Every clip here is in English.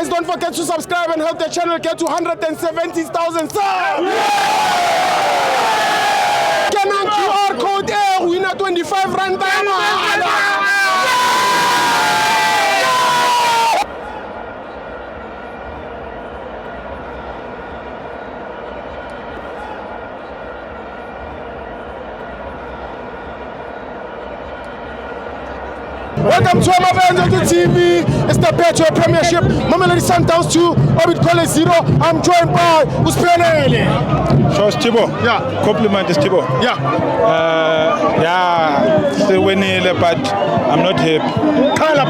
guys, don't forget to subscribe and help the channel get to 170,000 subs. Scan QR code winner 25 rand. Welcome to Amabenzo TV. It's the Petro Premiership. Mamelodi Sundowns 2, Orbit College 0. I'm joined by Uspelele. So it's Thibo. Yeah. Compliment is Thibo. Yeah. Still winning, but I'm not happy. Kala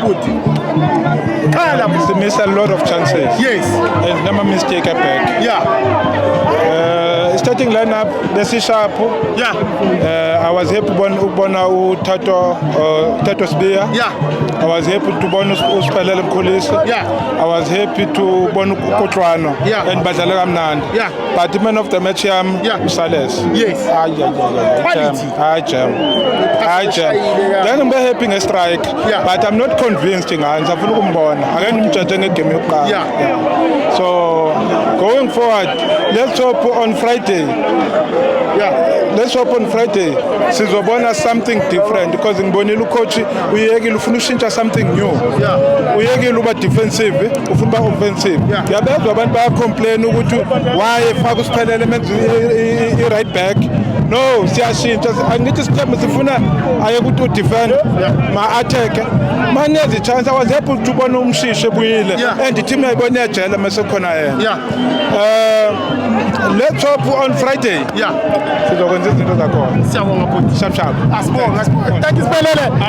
They missed a lot of chances. Yes. And never mistake a back. Yeah. Starting lineup, Desi Sharp. Yeah. I was happy to Ubona Tato Spear. Yeah. I was happy to Bonus Uspelele Mkhulisi. Yeah. I was happy to Bonu Kotrano. Yeah. And Badalera Mnandi. Yeah. But the man of the match, Yeah. Sales. Yes. Quality. I jam. Then I'm happy a strike. Yeah. But I'm not convinced. I'm Yeah. So going forward, let's hope on Friday. Yeah. Let's hope on Friday. Sizobona something different because in Bonilu coach we are something new. Yeah. We are defensive, ufuna offensive. Yeah. Yabezwa abantu baya complain ukuthi why faka usiphele elements I right back. No, siyashintsha. Angithi sithembe sifuna aye ukuthi udefend ma attack. Manje the chance I was able to bona umshishe buyile and the team yayibona yajela mase khona yena. Yeah. Let's hope on Friday. Yeah. Sizokwenza izinto zakhona. Siyabonga futhi. Sharp. Asibonga. Thank you Siphelele.